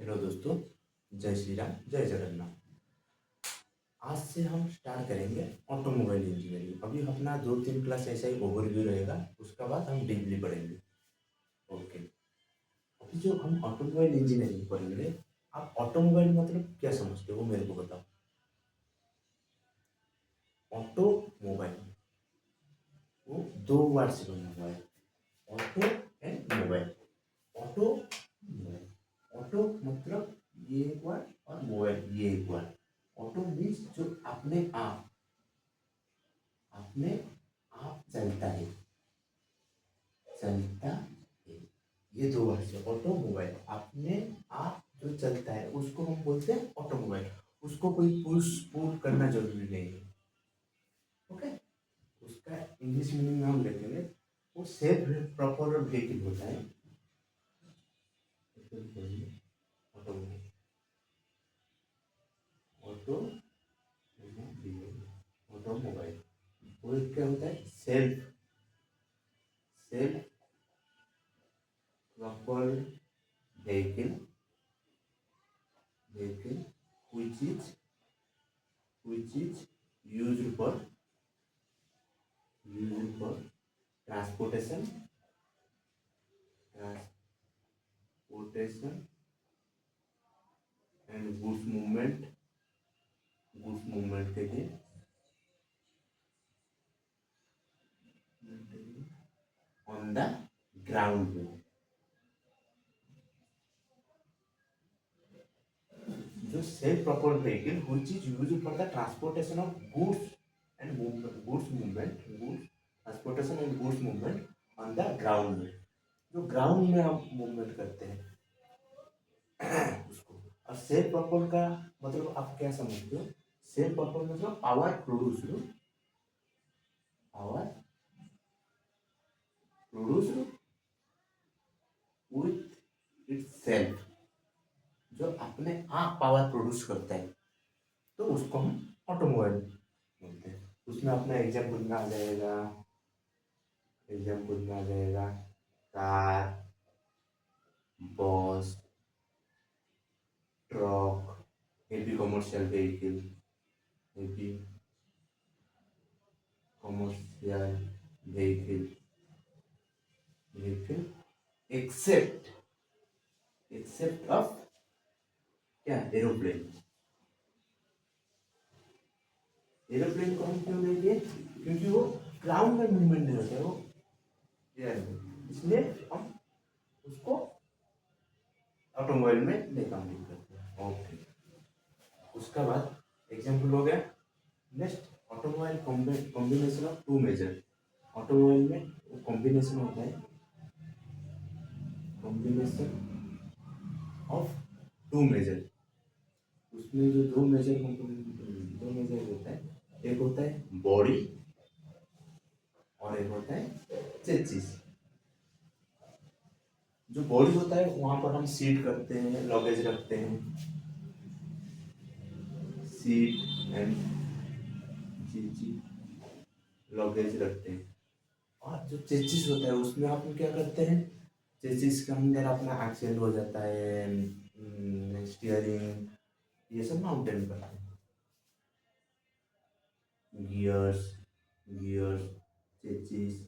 Hello दोस्तों, जय श्री राम, जय जगन्नाथ। आज से हम स्टार्ट करेंगे ऑटोमोबाइल इंजीनियरिंग। अभी अपना 2-3 क्लास ऐसा ही ओवरव्यू रहेगा, उसका बाद हम डीपली पढ़ेंगे। ओके। अभी जो हम ऑटोमोबाइल इंजीनियरिंग पढ़ेंगे, आप ऑटोमोबाइल मतलब क्या समझते हो वो मेरे को बताओ। ऑटोमोबाइल वो दो वर्ड से बना हुआ है, auto and mobile. Auto mobile, auto मतलब ये एक वर्ड और मोबाइल ये एक वर्ड। ऑटो मीन्स जो अपने आप चलता है, चलता है। ये दो वर्ड है, ऑटोमोबाइल। अपने आप जो चलता है उसको हम बोलते हैं ऑटोमोबाइल। उसको कोई पुश पुल करना जरूरी नहीं है। ओके। उसका इंग्लिश मीनिंग हम देखेंगे, वो सेल्फ प्रॉपर व्हीकल होता है। ऑटोमोबाइल, ऑटोमोबाइल वो क्या होता है, self self proper vehicle, vehicle which is used for transportation, transportation and goods movement के लिए on the ground में। जो self proper vehicle which is used for the transportation of goods transportation and goods movement on the ground में। जो ground में हम movement करते हैं उसको। और सेल्फ प्रॉपर का मतलब आप क्या समझते हो? सेल्फ प्रॉपर मतलब पावर प्रोड्यूस्ड विथ इटसेल्फ, जो अपने आप पावर प्रोड्यूस करता है, तो उसको हम ऑटोमोबाइल बोलते हैं। उसमें अपना एग्जाम्पल में आ जाएगा, car, bus, truck, heavy commercial vehicle, heavy commercial vehicle except of क्या, एरोप्लेन। एरोप्लेन को हम क्यों लेंगे? क्योंकि वो ग्राउंड में मूवमेंट नहीं होता है, वो एयर में, इसलिए हम उसको ऑटोमोबाइल में ले काउंटिंग करते हैं। ओके। उसका बाद एग्जाम्पल हो गया। Next, automobile combination of two major. Automobile में कॉम्बिनेशन होता है, कॉम्बिनेशन ऑफ टू मेजर। उसमें जो दो मेजर होता है, एक होता है बॉडी और एक होता है चेसिस। जो बॉडी होता है वहां पर हम सीट करते हैं, लगेज रखते हैं, सीट एंड चीची लगेज रखते हैं। और जो चेसिस होता है उसमें हम क्या करते हैं, चेसिस के अंदर अपना एक्सेल हो जाता है, स्टीयरिंग, ये सब माउंटेन करते हैं। Gears gears chassis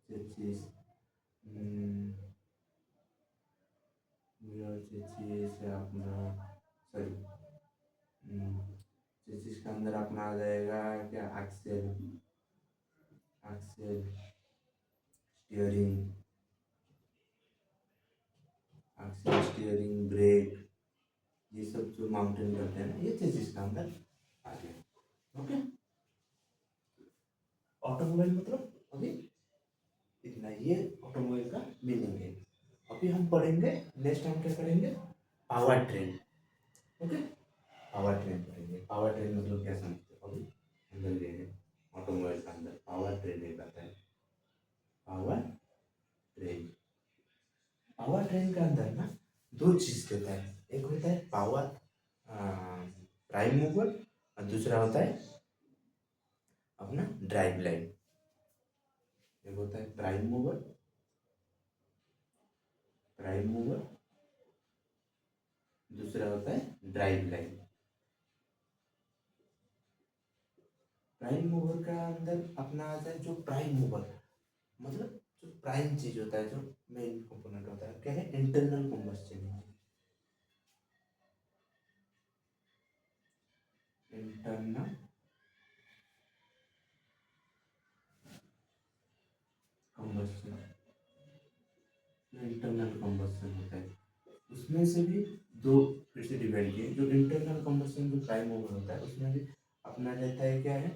chassis gear chassis है अपना, सॉरी, चेसिस के अंदर अपना आ जाएगा क्या, axle, axle, steering, axle steering brake, ये सब जो माउंटेन करते हैं ना, ये चेसिस के अंदर आ गया। ओके। ऑटोमोबाइल मतलब अभी इतना, ये ऑटोमोबाइल का मीनिंग है। अभी हम पढ़ेंगे, नेक्स्ट हम क्या करेंगे, power train. Okay. Power train पढ़ेंगे। पावर ट्रेन मतलब क्या समझते हो? अभी अंदर लेंगे, ऑटोमोबाइल का अंदर पावर ट्रेन एक आता है। पावर ट्रेन, पावर ट्रेन के अंदर ना दो चीज देता है। एक होता है पावर प्राइम मूवर और दूसरा होता है अपना ड्राइव लाइन। एक होता है प्राइम मूवर दूसरा होता है ड्राइव लाइन। प्राइम मूवर का अंदर अपना आता है जो प्राइम मूवर, मतलब जो प्राइम चीज होता है, जो मेन कंपोनेंट होता है, क्या है, internal combustion. Internal combustion, internal combustion होता है, उसमें से भी दो फिर से डिवाइड किए। जो इंटरनल कम्बस्चन जो प्राइम मूवर होता है उसमें भी अपना रहता है, क्या है,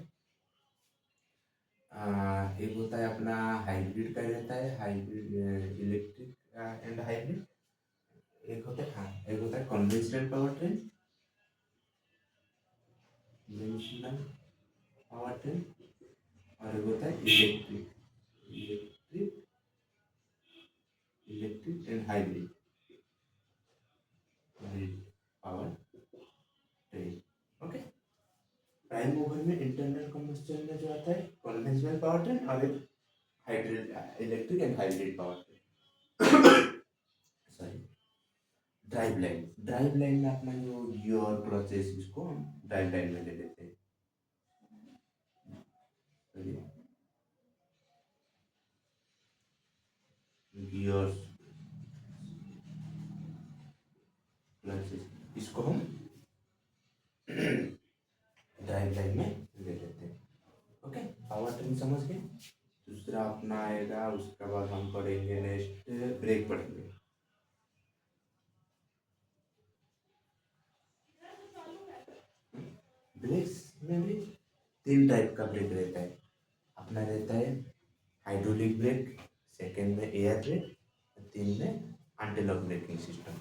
एक होता है अपना हाइब्रिड का रहता है, हाइब्रिड इलेक्ट्रिक एंड हाइब्रिड। एक होता है, हाँ, एक होता है conventional power train, conventional power train, और एक होता है electric, electric electric and hybrid, hybrid power train. Okay, prime mover में इंटरनल कम्बस्चन में जो आता है कन्वेंशनल पावर ट्रेन, और एक hybrid electric and hybrid power train. Sorry, drive line में अपना जो गियर क्लचेस, इसको हम ड्राइव लाइन में ले लेते हैं। गियर्स क्लचेस, इसको हम ड्राइव लाइन में ले लेते हैं। ओके, पावर ट्रेन समझ गए। दूसरा अपना आएगा, उसके बाद हम पढ़ेंगे नेक्स्ट ब्रेक पढ़ेंगे। ब्रेक्स में भी तीन टाइप का ब्रेक रहता है। अपना रहता है हाइड्रोलिक ब्रेक, सेकेंड में एयर ब्रेक, तीन में anti lock braking system.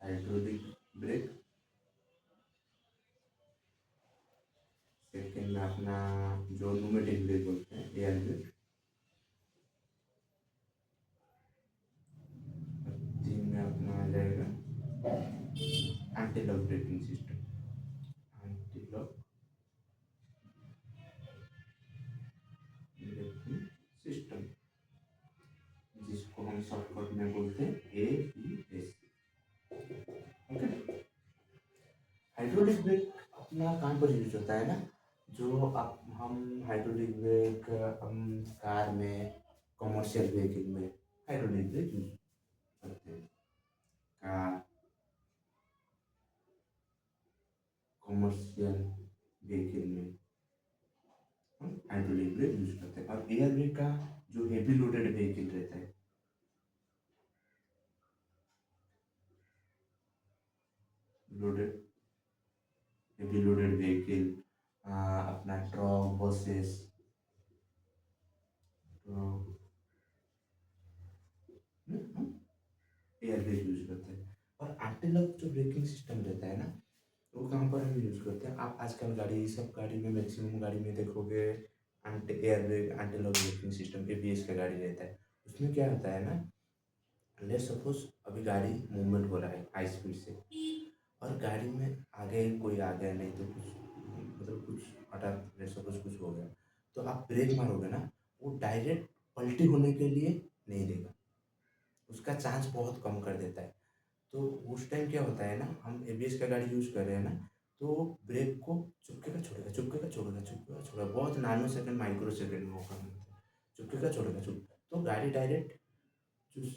Hydraulic brake, second में अपना जो न्यूमेटिक ब्रेक बोलते हैं एयर ब्रेक, तीन में अपना आ जाएगा anti lock braking system, anti lock braking system, जिसको हम शॉर्टकट में बोलते हैं ABS। ओके, हाइड्रोलिक ब्रेक अपना कहाँ पर यूज होता है ना, जो आप हम हाइड्रोलिक ब्रेक हम कार में, कमर्शियल व्हीकल में हाइड्रोलिक ब्रेक यूज करते हैं। कार, कमर्शियल व्हीकल में हम हाइड्रोलिक ब्रेक यूज करते हैं। और एयर ब्रेक का जो हेवी लोडेड व्हीकल रहता है, लोडेड हेवी लोडेड व्हीकल, अपना truck, buses, air brake use करते हैं। और एंटी-लॉक जो ब्रेकिंग सिस्टम रहता है ना, वो कहाँ पर हम यूज करते हैं, आप आजकल गाड़ी, सब गाड़ी में, मैक्सिमम गाड़ी में देखोगे anti air brake, anti-lock braking system ABS का गाड़ी रहता है। उसमें क्या होता है ना, लेट सपोज अभी गाड़ी मूवमेंट हो रहा है हाई स्पीड से, और गाड़ी में आगे कोई आ गया, नहीं तो कुछ, मतलब कुछ हठात लेट सपोज कुछ हो गया, तो आप ब्रेक मारोगे ना, वो डायरेक्ट पलटी होने के लिए नहीं देगा, उसका चांस बहुत कम कर देता है। तो उस टाइम क्या होता है ना, हम ABS का गाड़ी यूज कर रहे हैं ना, तो ब्रेक को चुपकेगा छोड़ेगा, चुपकेगा छोड़ेगा, चुपकेगा छोड़ेगा, बहुत नैनो सेकंड, माइक्रो सेकंड में वो काम होता है, चुपकेगा छोड़ेगा, चुप, तो गाड़ी डायरेक्ट जो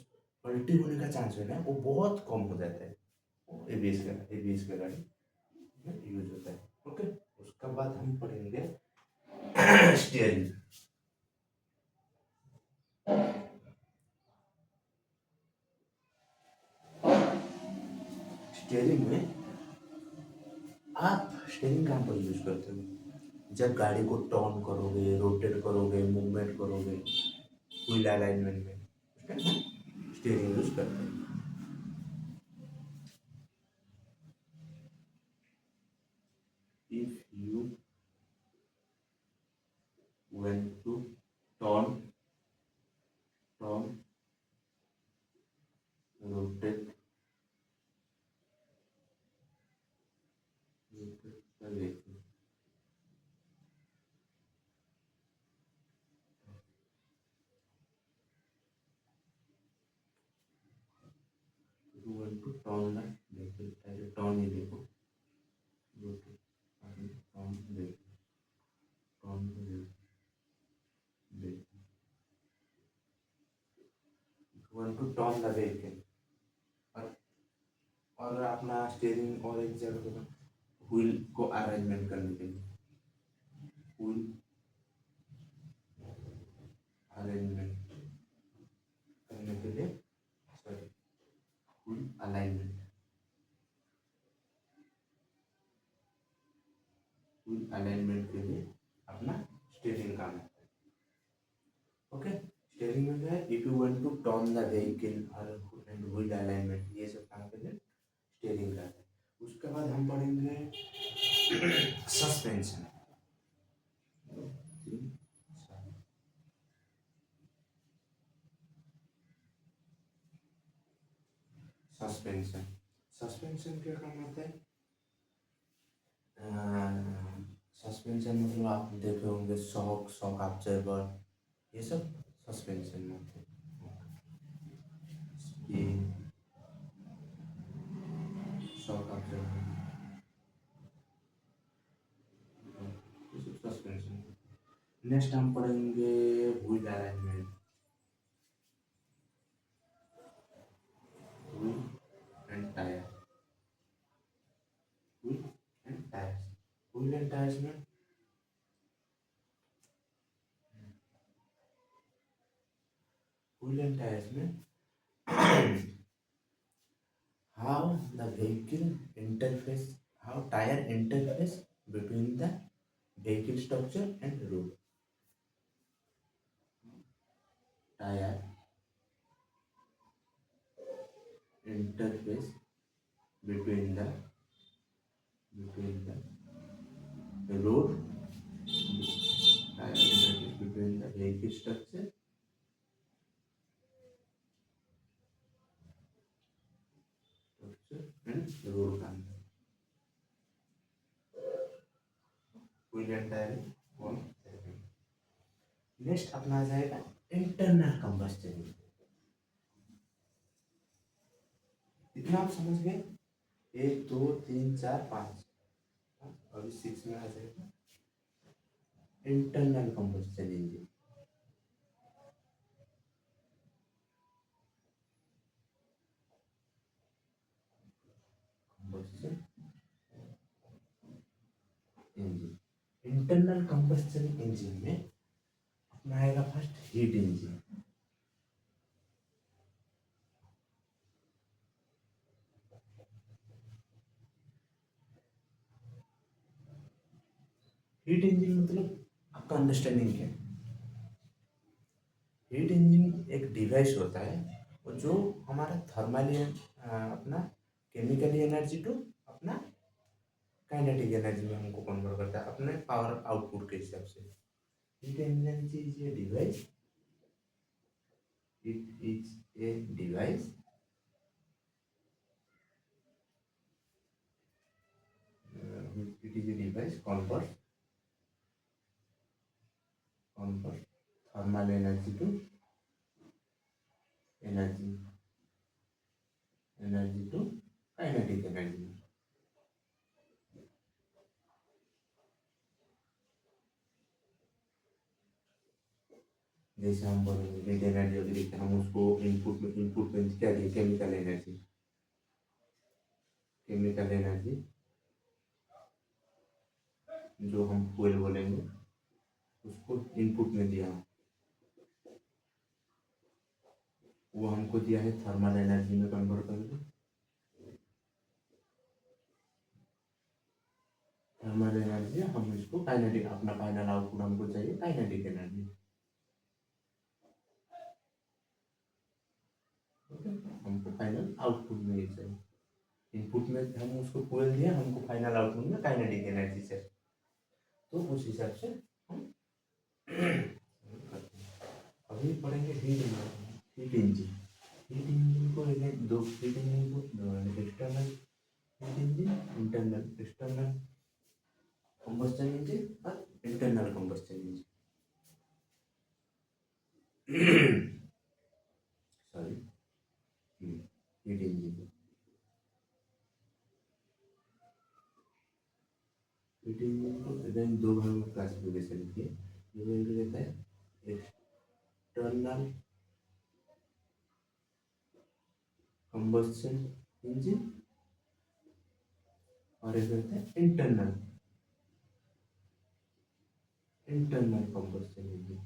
पलटी होने का चांस है ना, वो बहुत कम हो जाता है। ABS का गाड़ी में यूज होता है। ओके, उसका बाद हम पढ़ेंगे स्टीयरिंग। स्टीयरिंग में आप स्टीयरिंग कहाँ पर यूज करते हो, जब गाड़ी को टर्न करोगे, रोटेट करोगे, मूवमेंट करोगे व्हील अलाइनमेंट में, उस टाइम हम स्टीयरिंग यूज करते हैं। If you want to turn rotate the vehicle, to turn the vehicle, पहले टर्न ही देखो, go to turn vehicle, turn the vehicle, want to turn the vehicle, और अपना स्टीयरिंग और एक जगह पे व्हील को अरेंजमेंट करने के लिए, व्हील अरेंजमेंट करने के लिए, sorry wheel alignment, wheel alignment के लिए अपना स्टीयरिंग काम है। ओके, स्टीयरिंग में क्या है, if you want to turn the vehicle और व्हील अलाइनमेंट, ये सब काम के लिए स्टीयरिंग का है। उसके बाद हम पढ़ेंगे सस्पेंशन। सस्पेंशन, सस्पेंशन क्या काम आता है? सस्पेंशन मतलब आप देखे होंगे शॉक, शॉक ऑब्जर्वर, ये सब सस्पेंशन में होते हैं। ये शॉक ऑब्जर्वर, ये सब सस्पेंशन। नेक्स्ट हम पढ़ेंगे wheel alignment, wheel and tyre, wheel and tyres, wheel and tyres में व्हील एंड टायर्स में how the vehicle interface, how tire interface between the vehicle structure and road, tire interface between the road, tire interface between the vehicle structure and road का wheel and tyre कौन। Next अपना आ जाएगा internal combustion. इतना आप समझ गए, 1 2 3 4 5, अभी 6 में आ जाएगा internal combustion engine. Internal combustion engine में अपना आएगा first heat engine. Heat engine मतलब आपका अंडरस्टैंडिंग क्या है? हीट इंजन एक डिवाइस होता है और जो हमारा थर्मली अपना केमिकली एनर्जी टू अपना काइनेटिक एनर्जी में हमको कन्वर्ट करता है अपने पावर आउटपुट के हिसाब से। Heat engine is a device, it is a device it is a device converts thermal energy to kinetic energy। जैसे हम बोलेंगे हीट एनर्जी अगर देखते हैं, हम उसको इनपुट में क्या दिए, केमिकल एनर्जी, जो हम फ्यूल बोलेंगे उसको इनपुट में दिया, वो हमको दिया है थर्मल एनर्जी में कन्वर्ट करके। थर्मल एनर्जी हम इसको काइनेटिक, अपना फाइनल आउटपुट हमको चाहिए काइनेटिक एनर्जी। हमको फाइनल आउटपुट में ये चाहिए, इनपुट में हम उसको फ्यूल दिया, हमको फाइनल आउटपुट में काइनेटिक एनर्जी चाहिए, तो उस हिसाब से हम अभी पढ़ेंगे हीट इंजन। हीट इंजन को दो हीट इंजन को external heat engine, internal external combustion engine और internal combustion engine. Sorry, heat engine दो भागों में क्लासिफिकेशन किए। ये रहता है एक्सटर्नल कंबस्शन इंजन और एक रहता है internal combustion engine.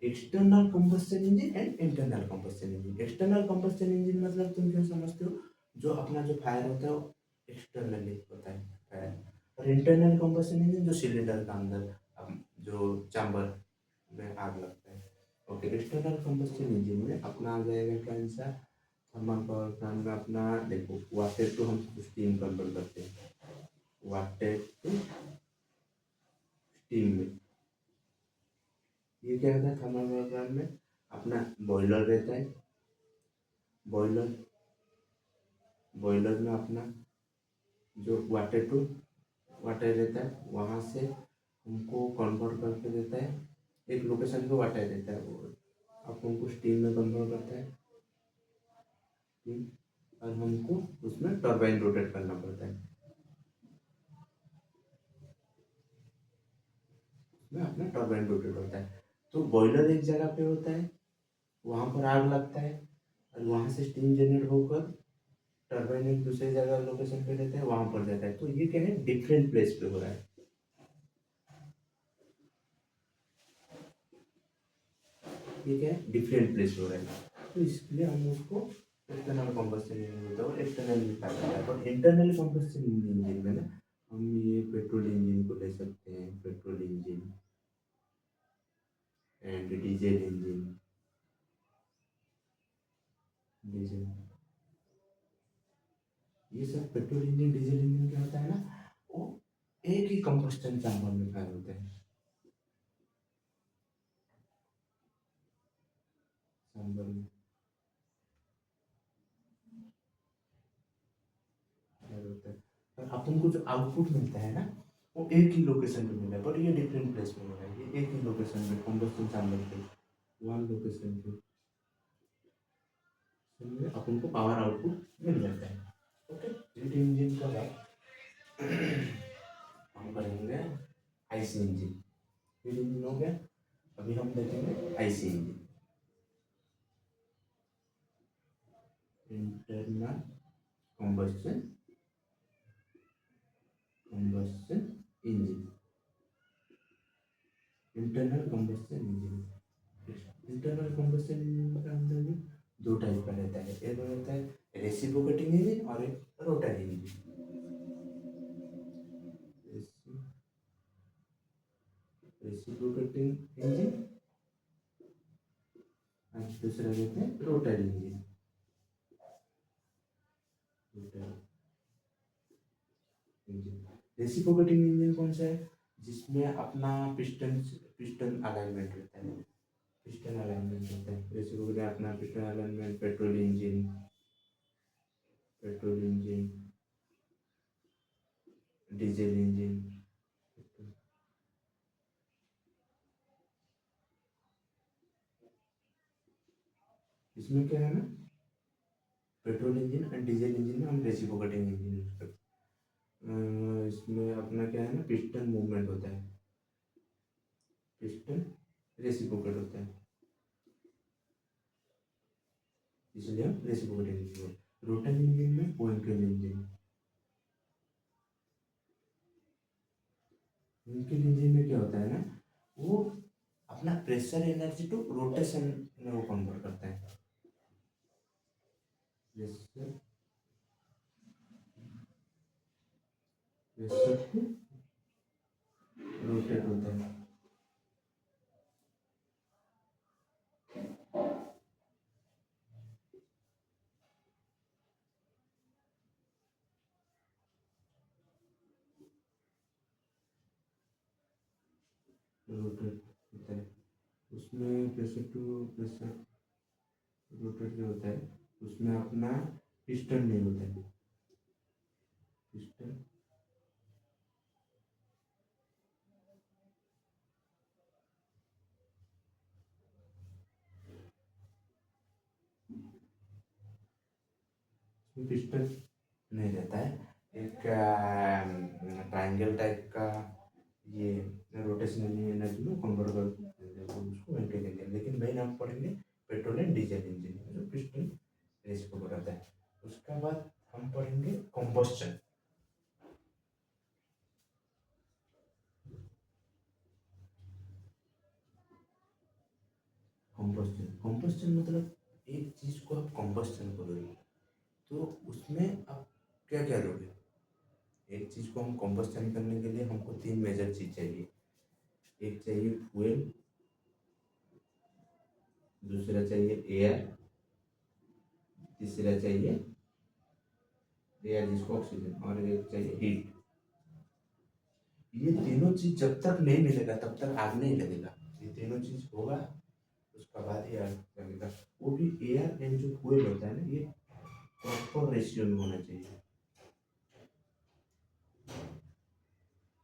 External combustion engine and internal combustion engine. External combustion engine मतलब तुम क्या समझते हो, जो अपना जो फायर होता है वो एक्सटर्नली होता है फायर, और इंटरनल कंबस्शन इंजन जो सिलेंडर का अंदर जो चैम्बर में आग लगता है। ओके, एक्सटर्नल कंबस्शन इंजन में अपना आ जाएगा क्या आंसर, थर्मल पावर प्लांट में अपना देखो वाटर टू हम स्टीम कन्वर्ट करते हैं, वाटर टू स्टीम में। ये क्या होता है थर्मल पावर प्लांट में, अपना बॉयलर रहता है, बॉयलर बॉयलर में अपना जो वाटर टू वाटर रहता है वहाँ से हमको कन्वर्ट करके देता है, एक लोकेशन पे वाटर रहता है वो अब हमको स्टीम में कन्वर्ट करता है स्टीम, और हमको उसमें टर्बाइन रोटेट करना पड़ता है, उसमें अपना टर्बाइन रोटेट होता है। तो बॉयलर एक जगह पे होता है, वहाँ पर आग लगता है और वहाँ से स्टीम जनरेट होकर टर्बाइन एक दूसरी जगह लोकेशन पे रहता है वहाँ पर जाता है। तो ये क्या है डिफरेंट प्लेस पे हो रहा है, ये क्या है डिफरेंट प्लेस पे हो रहा है। तो इसलिए हम उसको एक्सटर्नल कंबस्शन इंजन बोलते हैं और एक्सटर्नल निकाल देता है। और इंटरनल कंबस्शन इंजन में ना हम ये पेट्रोल इंजन को ले सकते हैं, petrol engine and diesel engine, diesel, ये सब पेट्रोल इंजन डीजल इंजन क्या होता है ना, वो एक ही कंबस्टन चैम्बर में फायर होते हैं, चैम्बर में फायर होता है। और अपन को जो आउटपुट मिलता है ना वो एक ही लोकेशन पे मिला है, बट ये डिफरेंट प्लेस में हो रहा है, ये एक ही लोकेशन पे कंबस्टन चैम्बर पे वन लोकेशन पे में अपन को पावर आउटपुट मिल जाता है। ओके, जेट इंजन का बात हम करेंगे आईसी इंजन, जेट इंजन हो गया, अभी हम देखेंगे IC engine, internal combustion combustion engine, internal combustion engine. Internal combustion engine का अंदर भी दो टाइप का रहता है, एक रहता है रेसिप्रोकेटिंग इंजन और एक रोटरी इंजन। रेसिप्रोकेटिंग इंजन और दूसरा रहता है रोटरी इंजन। रेसिप्रोकेटिंग इंजन कौन सा है, जिसमें अपना पिस्टन पिस्टन अलाइनमेंट रहता है, पिस्टन अलाइनमेंट रहता है। रेसिप्रोकेटिंग अपना piston alignment, petrol engine, diesel engine. इसमें क्या है ना, पेट्रोल इंजन और डीजल इंजन में हम रेसिप्रोकेटिंग इंजन यूज करते हैं। इसमें अपना क्या है ना पिस्टन मूवमेंट होता है, पिस्टन रेसिप्रोकेट होता है, इसलिए हम रेसिप्रोकेटिंग इंजन। रोटरी इंजन में कोइंकल इंजन, कोइंकल इंजन में क्या होता है ना, वो अपना प्रेशर एनर्जी टू रोटेशन में वो कन्वर्ट करता है, प्रेशर प्रेशर टू रोटेट होता है, रोटेट होता है। उसमें प्रेशर टू प्रेशर रोटेट जो होता है उसमें अपना पिस्टन नहीं होता है, पिस्टन पिस्टन नहीं रहता है, एक ट्रायंगल टाइप का ये रोटेशनल एनर्जी में कन्वर्ट कर देते हैं, तो उसको मेंटेन करेंगे। लेकिन मेन हम पढ़ेंगे पेट्रोल एंड डीजल इंजन जो पिस्टन रेस को बढ़ाता है। उसके बाद हम पढ़ेंगे कॉम्बस्चन। कॉम्बस्चन कॉम्बस्चन मतलब एक चीज को आप कॉम्बस्चन करोगे तो उसमें आप क्या क्या दोगे। एक चीज को हम कॉम्बस्चन करने के लिए हमको तीन मेजर चीज चाहिए। एक चाहिए फ्यूल, दूसरा चाहिए एयर, तीसरा चाहिए एयर जिसको ऑक्सीजन, और एक चाहिए हीट। ये तीनों चीज जब तक नहीं मिलेगा तब तक आग नहीं लगेगा। ये तीनों चीज होगा उसका बाद ही आग लगेगा। वो भी एयर एंड जो फ्यूल होता है ना, ये प्रॉपर रेशियो में होना चाहिए,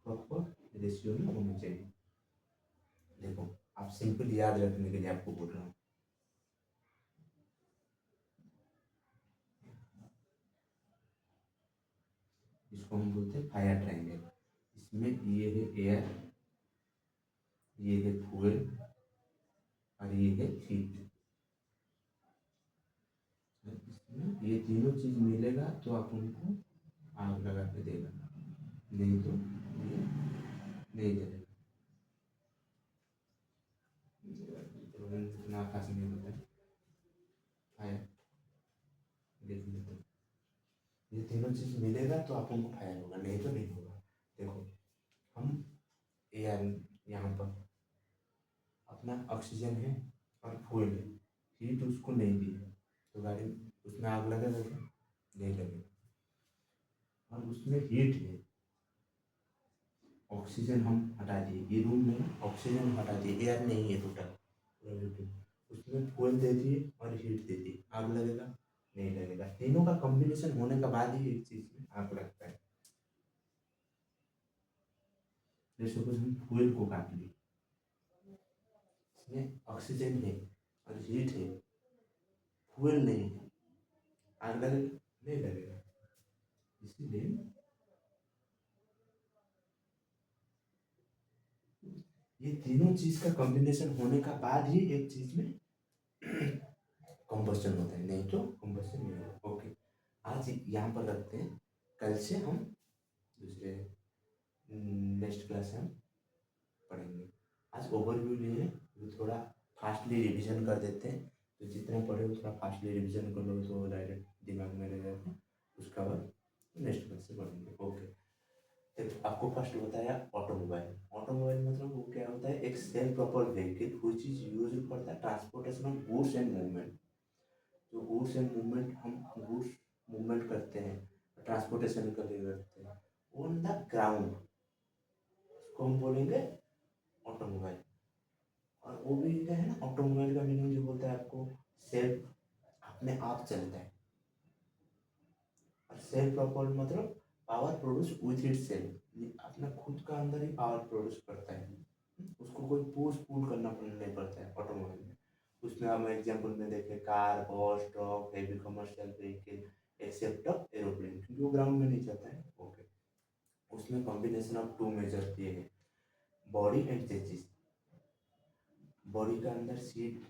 प्रॉपर रेशियो में होना चाहिए। देखो आप सिंपल याद रखने के लिए आपको बोल रहा हूँ। इसको हम बोलते हैं फायर ट्रायंगल। इसमें ये है एयर, ये है फ्यूल और ये है हीट। इसमें ये तीनों चीज मिलेगा तो आप उनको आग लगा के देगा, नहीं तो ये नहीं जलेगा। इतना खास नहीं होता है फायर। देखिए तो ये तीनों चीज मिलेगा तो आप उनको फायर होगा, नहीं तो नहीं होगा। देखो हम एयर यहाँ पर अपना ऑक्सीजन है और फ्यूल है, हीट उसको नहीं दी है तो गाड़ी उसमें आग लगेगा क्या? नहीं लगेगा। और उसमें हीट है, ऑक्सीजन हम हटा दिए, ये रूम में ऑक्सीजन हटा दिए, एयर नहीं है टोटल, उसमें फ्यूल दे दिए और हीट दे दी, आग लगेगा? नहीं लगेगा। तीनों का कॉम्बिनेशन होने के बाद ही एक चीज में आग लगता है। जैसे सपोज हम फ्यूल को काट लिए, इसमें ऑक्सीजन है और हीट है, फ्यूल नहीं है, आग लगेगा? नहीं लगेगा। इसीलिए ये तीनों चीज का कॉम्बिनेशन होने का बाद ही एक चीज में कंबस्शन होता है, नहीं तो कंबस्शन नहीं होगा। ओके, आज यहाँ पर रखते हैं, कल से हम दूसरे नेक्स्ट क्लास में हम पढ़ेंगे। आज ओवरव्यू लिए, तो थोड़ा फास्टली रिवीजन कर देते हैं, तो जितना पढ़े हो थोड़ा फास्टली रिवीजन कर लो तो डायरेक्ट दिमाग में रह जाता है। उसका बाद नेक्स्ट क्लास से पढ़ेंगे। ओके, देखो आपको फर्स्ट बताया ऑटोमोबाइल। ऑटोमोबाइल मतलब वो क्या होता है, एक self proper vehicle which is used for the transportation of goods and movement. जो गुड्स एंड मूवमेंट हम गुड्स मूवमेंट करते हैं, ट्रांसपोर्टेशन के लिए करते हैं ऑन द ग्राउंड, उसको हम बोलेंगे ऑटोमोबाइल। और वो भी क्या है ना, ऑटोमोबाइल का मीनिंग जो बोलता है आपको, सेल्फ, अपने आप चलता है। और सेल्फ प्रॉपर मतलब power produce with it self, अपना खुद का अंदर ही पावर प्रोड्यूस करता है। उसको कोई पुश पुल करना नहीं पड़ता है ऑटोमोबाइल में। उसमें हम एग्जाम्पल में देखें car, bus, truck, heavy commercial vehicle, except aeroplane, क्योंकि वो ग्राउंड में नहीं चलता है। ओके, उसमें कॉम्बिनेशन ऑफ टू मेजर ये है, बॉडी एंड चेसिस। बॉडी का अंदर सीट,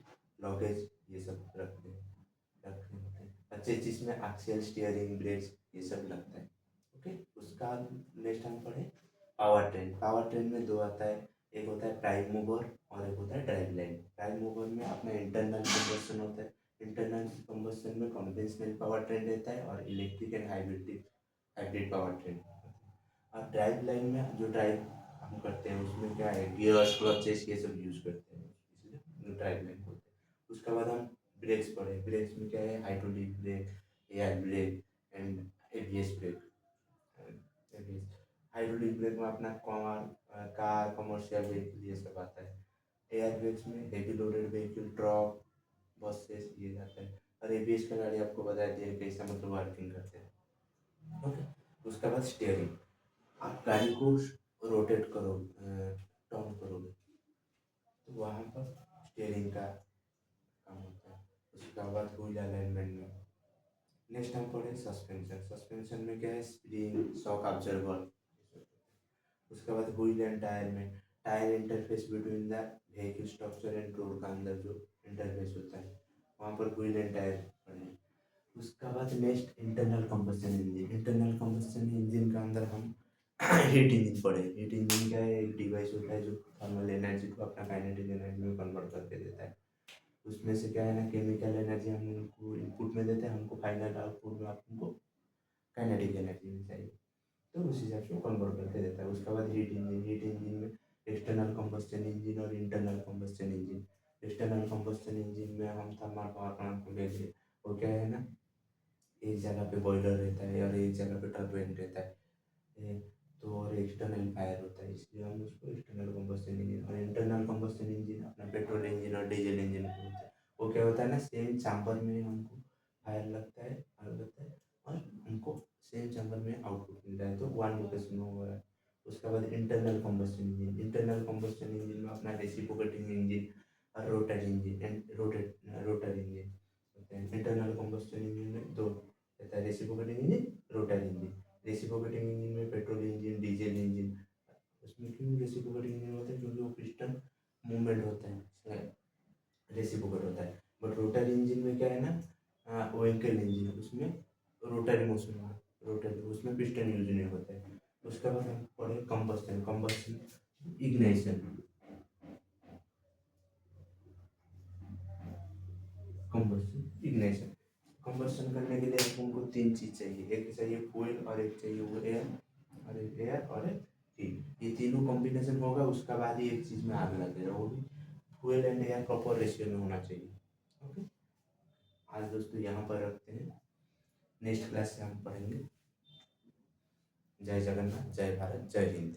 लगेज, ये सब रखते होते हैं। और चेसिस में एक्सियल, स्टीयरिंग, ब्रेक्स, ये सब लगता है। ओके, उसका नेक्स्ट हम पढ़े पावर ट्रेन। पावर ट्रेन में दो आता है, एक होता है प्राइम मूवर और एक होता है ड्राइव लाइन। प्राइम मूवर में अपना इंटरनल कंबस्शन होता है, इंटरनल कंबस्शन में कन्वेंशनल पावर ट्रेन रहता है, और electric and hybrid hybrid power train. और ड्राइव लाइन में जो ड्राइव हम करते हैं उसमें क्या है, गियर्स, क्लचेस, ये सब यूज करते हैं, इसलिए ड्राइव लाइन बोलते हैं। उसके बाद हम ब्रेक्स पढ़े, ब्रेक्स में क्या है, hydraulic brake, air brake and ABS brake. Hydraulic brake में अपना कार, कमर्शियल व्हीकल, ये सब आता है। एयर ब्रेक्स में heavy loaded vehicle, truck, buses, ये आता है। और एबीएस का गाड़ी आपको बता दिया कैसा मतलब वर्किंग करते हैं। ओके, उसके बाद स्टेयरिंग, आप गाड़ी को रोटेट करो, टर्न करोगे तो वहाँ पर स्टेयरिंग का काम होता है। उसके बाद व्हील अलाइनमेंट में नेक्स्ट हम पढ़े सस्पेंशन। सस्पेंशन में क्या है, स्प्रिंग, शॉक ऑब्जर्वर। उसके बाद व्हील एंड टायर में tyre interface between the vehicle structure and road का अंदर जो इंटरफेस होता है वहाँ पर व्हील एंड टायर पढ़े। उसका बाद next internal combustion engine. Internal combustion engine का अंदर हम हीट इंजन पढ़े। हीट इंजन क्या है, एक डिवाइस होता है जो थर्मल एनर्जी को अपना काइनेटिक एनर्जी में कन्वर्ट करके देता है। उसमें से क्या है ना, केमिकल एनर्जी हम उनको इनपुट में देते हैं, हमको फाइनल आउटपुट में हमको काइनेटिक एनर्जी मिल चाहिए, तो उस हिसाब से वो कन्वर्ट करके देता है। उसके बाद हीट इंजन। हीट इंजन में एक्सटर्नल कंबस्शन इंजन और internal combustion engine. External combustion engine में हम थर्मल पावर प्लांट को ले लिए, वो क्या है ना, एक जगह पे बॉयलर रहता है और एक जगह पे टर्बाइन रहता है, तो और एक्सटर्नल फायर होता है, इसलिए हम उसको एक्सटर्नल कंबस्शन इंजन। और इंटरनल कंबस्शन इंजन अपना पेट्रोल इंजन और डीजल इंजन को होता है। वो क्या होता है ना, सेम चैम्बर में हमको फायर लगता है और हमको सेम चैम्बर में आउटपुट मिलता है, तो वन लोकेशन में हो रहा है। उसके बाद internal combustion engine. Internal combustion engine में अपना रेसिप्रोकेटिंग इंजन और रोटर इंजन रोटर इंजन होते हैं। इंटरनल कंबस्शन इंजन में दो रहता है, reciprocating engine, rotor engine. Reciprocating engine में पेट्रोल इंजन, डीजल इंजन। उसमें क्यों रेसिप्रोकेटिंग इंजन होता है, क्योंकि वो पिस्टन मूवमेंट होता है इसलिए रेसिप्रोकेट होता है। बट रोटर इंजन में क्या है ना, व्हीकल इंजन, उसमें रोटरी मोशन होगा, रोटरी, उसमें पिस्टन यूज नहीं होता है। उसके बाद हम पढ़े कंबस्शन। कंबस्शन इग्नाइशन। कंबस्शन इग्नाइशन। कंबस्शन करने के लिए हमको तीन चीज़ चाहिए, एक चाहिए फ्यूल और एक चाहिए वो एयर, और एक एयर और एक हीट। ये तीनों कॉम्बिनेशन होगा, उसका बाद ही एक चीज़ में आग लगेगा, वो भी fuel and air proper ratio में होना चाहिए। ओके, आज दोस्तों यहाँ पर रखते हैं, नेक्स्ट क्लास से हम पढ़ेंगे। जय जगन्नाथ, जय भारत, जय हिंद।